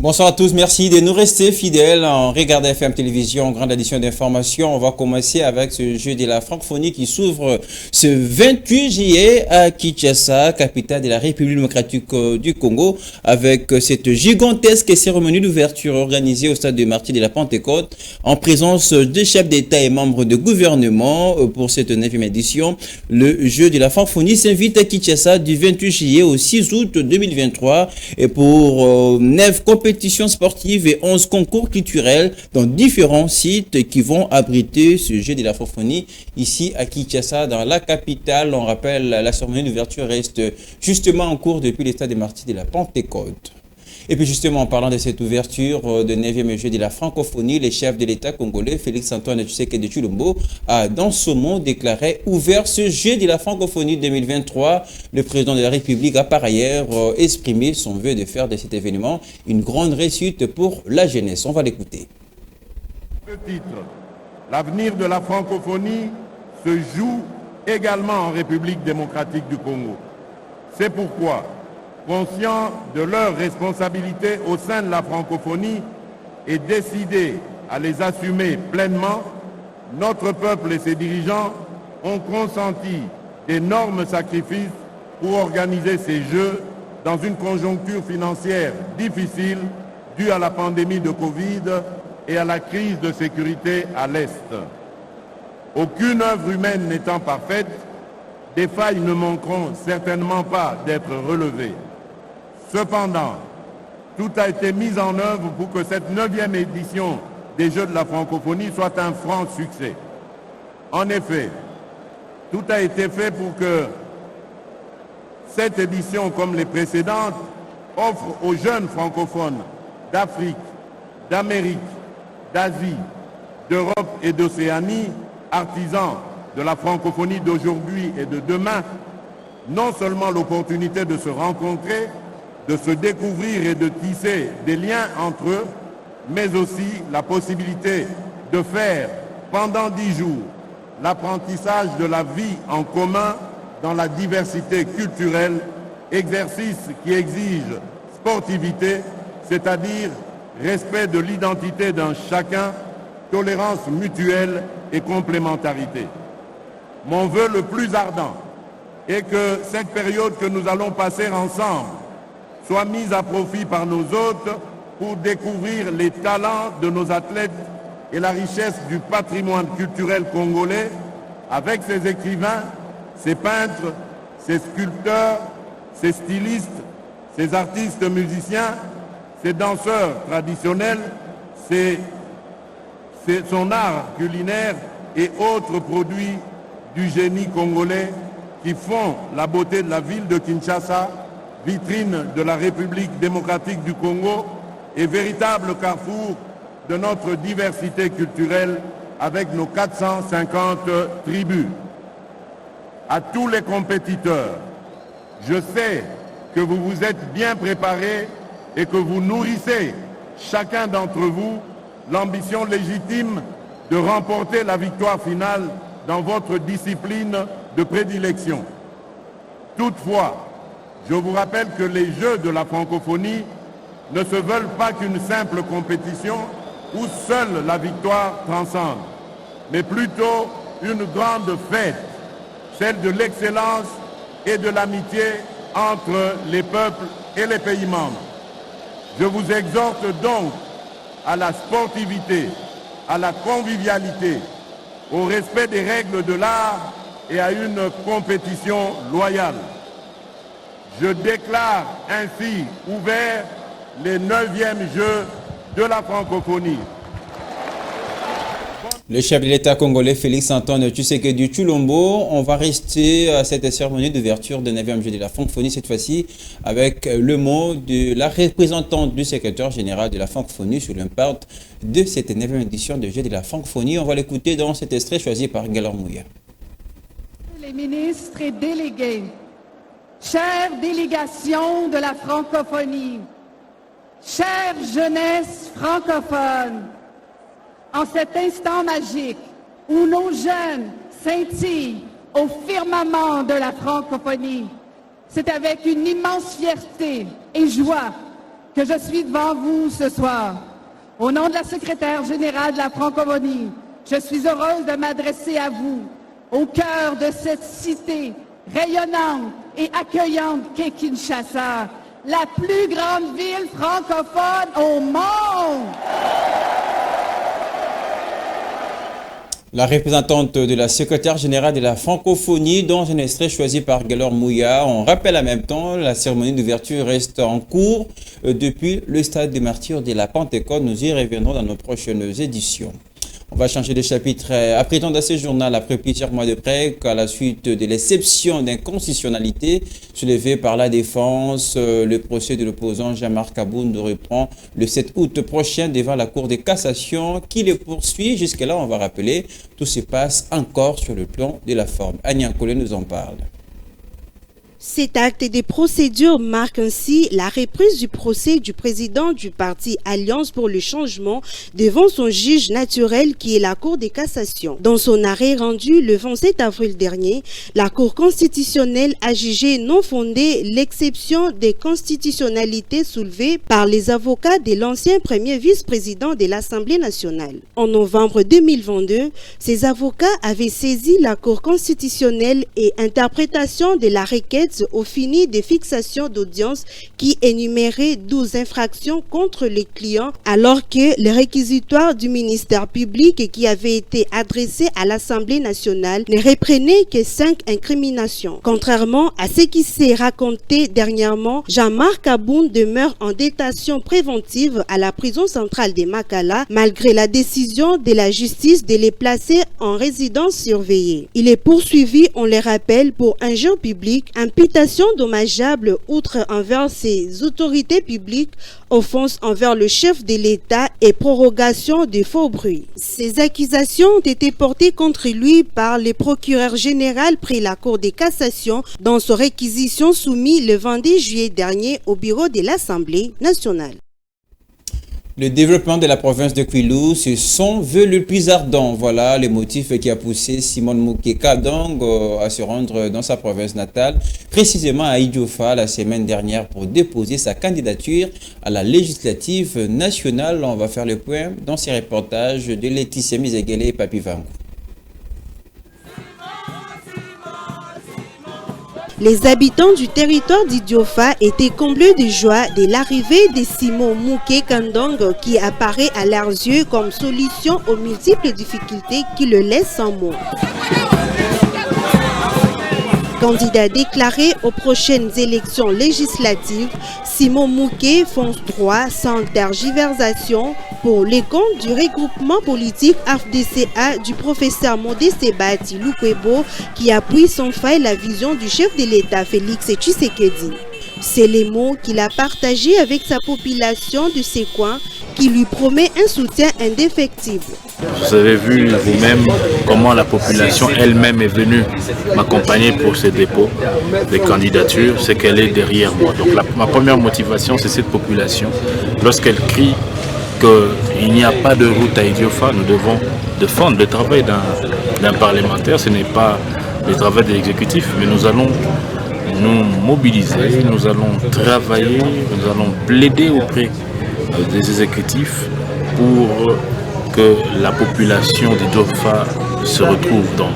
Bonsoir à tous, merci de nous rester fidèles en regardant FM Télévision, grande édition d'information. On va commencer avec ce jeu de la francophonie qui s'ouvre ce 28 juillet à Kinshasa, capitale de la République démocratique du Congo, avec cette gigantesque cérémonie d'ouverture organisée au stade de Martyrs de la Pentecôte en présence des chefs d'État et membres de gouvernement. Pour cette 9e édition, le jeu de la francophonie s'invite à Kinshasa du 28 juillet au 6 août 2023 et pour 9 compétitions sportives et 11 concours culturels dans différents sites qui vont abriter ce jeu de la francophonie ici à Kinshasa, dans la capitale. On rappelle, la cérémonie d'ouverture reste justement en cours depuis le stade des Martyrs de la Pentecôte. Et puis justement, en parlant de cette ouverture de 9e jeu de la francophonie, le chef de l'État congolais, Félix-Antoine Tshisekedi Tshilombo, a dans ce mot déclaré ouvert ce jeu de la francophonie 2023. Le président de la République a par ailleurs exprimé son vœu de faire de cet événement une grande réussite pour la jeunesse. On va l'écouter. Ce titre, l'avenir de la francophonie se joue également en République démocratique du Congo. C'est pourquoi, conscient de leurs responsabilités au sein de la francophonie et décidé à les assumer pleinement, notre peuple et ses dirigeants ont consenti d'énormes sacrifices pour organiser ces Jeux dans une conjoncture financière difficile due à la pandémie de Covid et à la crise de sécurité à l'Est. Aucune œuvre humaine n'étant parfaite, des failles ne manqueront certainement pas d'être relevées. Cependant, tout a été mis en œuvre pour que cette 9e édition des Jeux de la francophonie soit un franc succès. En effet, tout a été fait pour que cette édition, comme les précédentes, offre aux jeunes francophones d'Afrique, d'Amérique, d'Asie, d'Europe et d'Océanie, artisans de la francophonie d'aujourd'hui et de demain, non seulement l'opportunité de se rencontrer, de se découvrir et de tisser des liens entre eux, mais aussi la possibilité de faire pendant 10 jours l'apprentissage de la vie en commun dans la diversité culturelle, exercice qui exige sportivité, c'est-à-dire respect de l'identité d'un chacun, tolérance mutuelle et complémentarité. Mon vœu le plus ardent est que cette période que nous allons passer ensemble soit mise à profit par nos hôtes pour découvrir les talents de nos athlètes et la richesse du patrimoine culturel congolais avec ses écrivains, ses peintres, ses sculpteurs, ses stylistes, ses artistes musiciens, ses danseurs traditionnels, son art culinaire et autres produits du génie congolais qui font la beauté de la ville de Kinshasa, vitrine de la République démocratique du Congo et véritable carrefour de notre diversité culturelle avec nos 450 tribus. À tous les compétiteurs, je sais que vous vous êtes bien préparés et que vous nourrissez, chacun d'entre vous, l'ambition légitime de remporter la victoire finale dans votre discipline de prédilection. Toutefois, je vous rappelle que les Jeux de la francophonie ne se veulent pas qu'une simple compétition où seule la victoire transcende, mais plutôt une grande fête, celle de l'excellence et de l'amitié entre les peuples et les pays membres. Je vous exhorte donc à la sportivité, à la convivialité, au respect des règles de l'art et à une compétition loyale. Je déclare ainsi ouverts les 9e Jeux de la francophonie. Le chef de l'État congolais Félix-Antoine Tshisekedi Tshilombo, on va rester à cette cérémonie d'ouverture de 9e Jeu de la francophonie, cette fois-ci avec le mot de la représentante du secrétaire général de la francophonie sur l'impact de cette 9e édition de Jeu de la francophonie. On va l'écouter dans cet extrait choisi par Galar Mouya. Les ministres et délégués, chère délégation de la francophonie, chère jeunesse francophone, en cet instant magique où nos jeunes scintillent au firmament de la francophonie, c'est avec une immense fierté et joie que je suis devant vous ce soir. Au nom de la secrétaire générale de la francophonie, je suis heureuse de m'adresser à vous, au cœur de cette cité rayonnante et accueillante qu'est Kinshasa, la plus grande ville francophone au monde. La représentante de la secrétaire générale de la francophonie, dans un extrait choisi par Gaylor Mouya. On rappelle en même temps, la cérémonie d'ouverture reste en cours depuis le stade des martyrs de la Pentecôte. Nous y reviendrons dans nos prochaines éditions. On va changer de chapitre. Après tant d'assez journal, après plusieurs mois de près, à la suite de l'exception d'inconstitutionnalité soulevée par la défense, le procès de l'opposant Jean-Marc Aboun reprend le 7 août prochain devant la Cour de cassation qui le poursuit. Jusque-là, on va rappeler, tout se passe encore sur le plan de la forme. Agnès Collet nous en parle. Cet acte de procédure marque ainsi la reprise du procès du président du parti Alliance pour le changement devant son juge naturel qui est la Cour de cassation. Dans son arrêt rendu le 27 avril dernier, la Cour constitutionnelle a jugé non fondée l'exception des constitutionnalités soulevées par les avocats de l'ancien premier vice-président de l'Assemblée nationale. En novembre 2022, ces avocats avaient saisi la Cour constitutionnelle et interprétation de la requête au fini des fixations d'audience qui énumérait 12 infractions contre les clients alors que le réquisitoire du ministère public qui avait été adressé à l'Assemblée nationale ne reprenait que 5 incriminations. Contrairement à ce qui s'est raconté dernièrement, Jean-Marc Aboun demeure en détention préventive à la prison centrale de Makala malgré la décision de la justice de les placer en résidence surveillée. Il est poursuivi, on le rappelle, pour injure publique, imputation dommageable outre envers ses autorités publiques, offense envers le chef de l'État et prorogation de faux bruits. Ces accusations ont été portées contre lui par le procureur général près la Cour de cassation dans son réquisition soumise le 22 juillet dernier au bureau de l'Assemblée nationale. Le développement de la province de Kwilu, c'est son vœu le plus ardent. Voilà les motifs qui a poussé Simon Mouké-Kadong à se rendre dans sa province natale, précisément à Idiofa la semaine dernière pour déposer sa candidature à la législative nationale. On va faire le point dans ces reportages de Laetitia Mizegele et Papi Vangou. Les habitants du territoire d'Idiofa étaient comblés de joie de l'arrivée de Simon Mouké-Kadong qui apparaît à leurs yeux comme solution aux multiples difficultés qui le laissent sans mots. Candidat déclaré aux prochaines élections législatives, Simon Mouké fonce droit sans tergiversation pour les comptes du regroupement politique AFDCA du professeur Modeste Bati Lukwebo qui appuie sans faille la vision du chef de l'État Félix Tshisekedi. C'est les mots qu'il a partagés avec sa population de ces coins qui lui promet un soutien indéfectible. Vous avez vu vous-même comment la population elle-même est venue m'accompagner pour ce dépôt de candidature, c'est qu'elle est derrière moi. Donc ma première motivation, c'est cette population. Lorsqu'elle crie qu'il n'y a pas de route à Idiofa, nous devons défendre le travail d'un parlementaire. Ce n'est pas le travail de l'exécutif, mais nous allons nous mobiliser, nous allons travailler, nous allons plaider auprès des exécutifs pour que la population d'Idiofa se retrouve dans.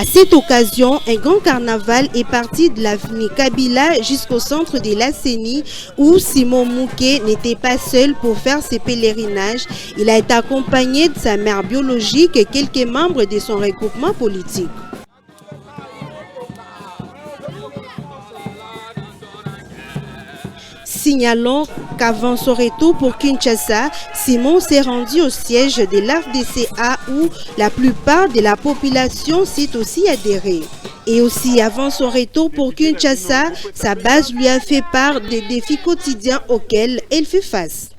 À cette occasion, un grand carnaval est parti de l'avenue Kabila jusqu'au centre de la CENI où Simon Mouké n'était pas seul pour faire ses pèlerinages. Il a été accompagné de sa mère biologique et quelques membres de son regroupement politique. Signalons qu'avant son retour pour Kinshasa, Simon s'est rendu au siège de l'AFDCA où la plupart de la population s'est aussi adhérée. Et aussi avant son retour pour Kinshasa, sa base lui a fait part des défis quotidiens auxquels elle fait face.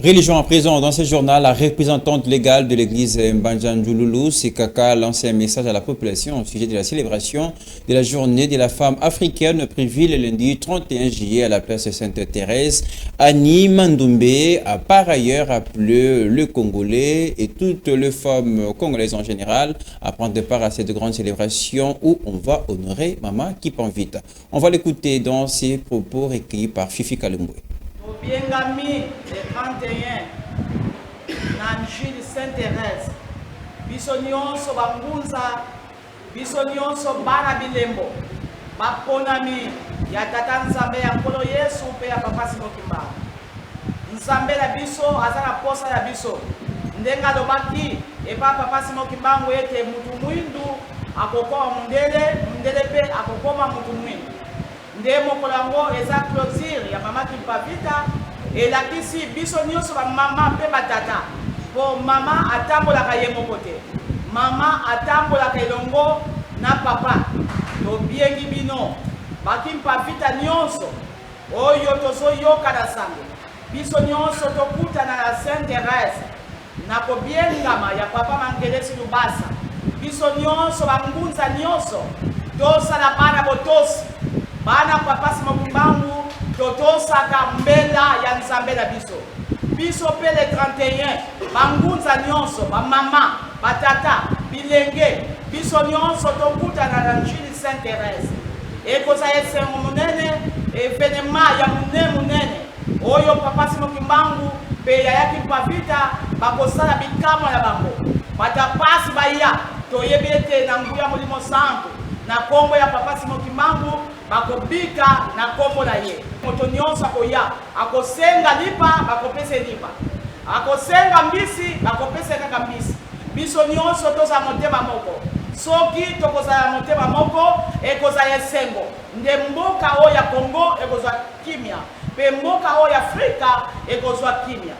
Religion à présent dans ce journal, la représentante légale de l'église Mbanjanjululu, Sikaka, lance un message à la population au sujet de la célébration de la journée de la femme africaine prévue le lundi 31 juillet à la place Sainte-Thérèse. Annie Mandoumbe a par ailleurs appelé le Congolais et toutes les femmes congolaises en général à prendre part à cette grande célébration où on va honorer Maman Kipanvita. On va l'écouter dans ses propos recueillis par Fifi Kalumbwe. Biengami le 31 na Jules Sainte-Thérèse biso nyonso bangunza biso nyonso bana bilembo baponami ya tata nzambe ya nkolo Yesu pe ya papa Simokimba nzambe na biso aza na posa ya biso ndenga alobaki epa papa Simokimba ete mutu mwindu akokoma mundele pe akokoma mutu mwindu nde mokolo yango eza clôture ya Mama Kimpavita elakisi biso nyonso bamama mpe batata po mama atambolaka ye moko te mama atambolaka elongo na papa tobiengi bino Bakimpavita nyonso oyo tozoyoka na sango biso nyonso tokutana na Sainte-Thérèse na kobiengama ya papa Mangelesi Lubasa biso nyonso bangunza nyonso tosala bana botosi bana papa Simokimbangu totosaka mbela ya nzambe na biso biso pe le 31 bangunza nyonso bamama batata bilenge biso nyonso tokutana na Jules Sainte-Thérèse ekoza esengo monene evenema ya munene oyo papa Simokimbangu pe ya Kimpavita bakosala bikamwa na bango batapasi baya toyebi ete na nguya molimo santo na kombo ya papa Simokimbangu bakobika na kombo na ye moto nyonso akoya akosenga lipa bakopesa lipa akosenga mbisi bakopesa kaka mbisi biso nyonso toza motema moko soki tokozala motema moko ekozala esengo nde mboka oyo ya Congo ekozwa kimia pe mboka oyo ya Afrika ekozwa kimia.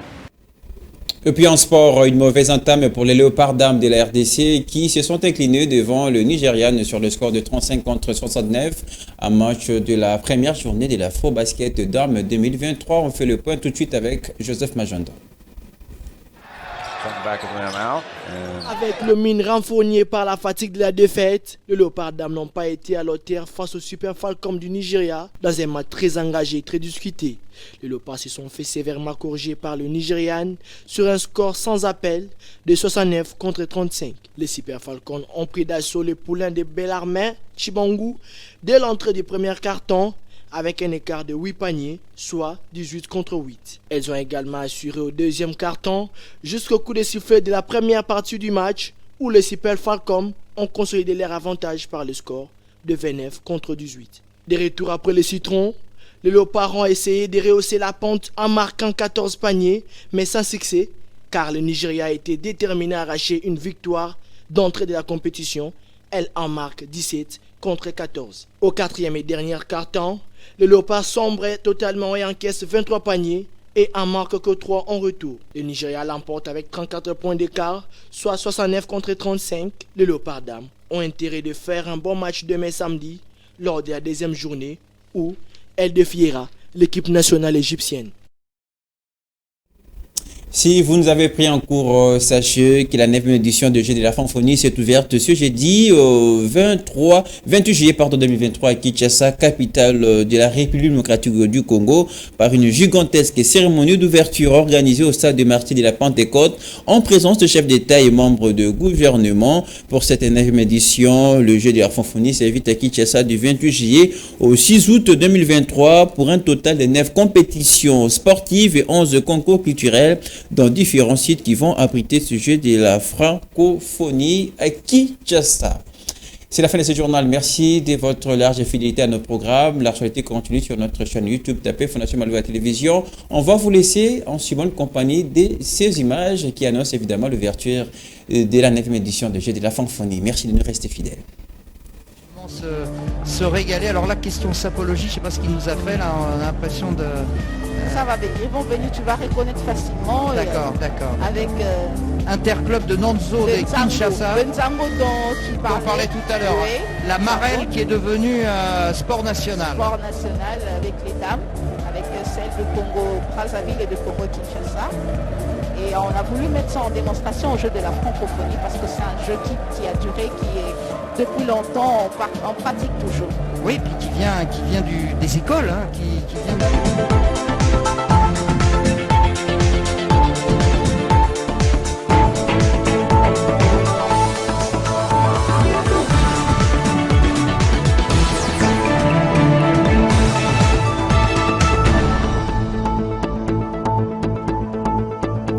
Et puis en sport, une mauvaise entame pour les Léopards dames de la RDC qui se sont inclinés devant le Nigérian sur le score de 35 contre 69 en match de la première journée de l'Afro-Basket dames 2023. On fait le point tout de suite avec Joseph Majanda. Avec le mine renfourné par la fatigue de la défaite, les Léopards dames n'ont pas été à leur terre face au Super Falcons du Nigeria dans un match très engagé et très discuté. Les Léopards se sont fait sévèrement corriger par le Nigérian sur un score sans appel de 69 contre 35. Les Super Falcons ont pris d'assaut les poulains de Bellarmin Chibangu dès l'entrée du premier carton avec un écart de 8 paniers, soit 18 contre 8. Elles ont également assuré au deuxième carton jusqu'au coup de sifflet de la première partie du match où les Super Falcons ont consolidé leur avantage par le score de 29 contre 18. De retour après les citrons, les Léopards ont essayé de rehausser la pente en marquant 14 paniers, mais sans succès, car le Nigeria a été déterminé à arracher une victoire d'entrée de la compétition. Elle en marque 17 contre 14. Au quatrième et dernier carton, les Léopards sombrent totalement et encaissent 23 paniers et en marquent que 3 en retour. Le Nigeria l'emporte avec 34 points d'écart, soit 69 contre 35. Les Léopards dames ont intérêt de faire un bon match demain samedi lors de la deuxième journée où elle défiera l'équipe nationale égyptienne. Si vous nous avez pris en cours, sachez que la 9e édition de Jeux de la Francophonie s'est ouverte ce jeudi 28 juillet 2023 à Kinshasa, capitale de la République démocratique du Congo, par une gigantesque cérémonie d'ouverture organisée au stade de Martyrs de la Pentecôte en présence de chefs d'État et membres de gouvernement. Pour cette 9e édition, le Jeu de la Francophonie s'invite à Kinshasa du 28 juillet au 6 août 2023 pour un total de 9 compétitions sportives et 11 concours culturels dans différents sites qui vont abriter ce jeu de la francophonie à Kinshasa. C'est la fin de ce journal. Merci de votre large fidélité à nos programmes. L'actualité continue sur notre chaîne YouTube. Tapez Fondation Maloya Télévision. On va vous laisser en suivant une compagnie de ces images qui annoncent évidemment l'ouverture de la 9e édition de jeu de la francophonie. Merci de nous rester fidèles. Se régaler. Alors la question sapologie, je ne sais pas ce qu'il nous a fait là, on a l'impression de... Ça va venir, ils vont venir, tu vas reconnaître facilement. D'accord, d'accord. Avec Interclub de Nanzo de Kinshasa. Benzango dont tu parlais tout à l'heure. Oui. La Marelle qui est devenue sport national. Sport national avec les dames, avec celle de Congo-Brazzaville et de Congo-Kinshasa. Et on a voulu mettre ça en démonstration au jeu de la francophonie parce que c'est un jeu qui a duré, qui est depuis longtemps, on pratique toujours. Oui, puis qui vient des écoles, hein, qui vient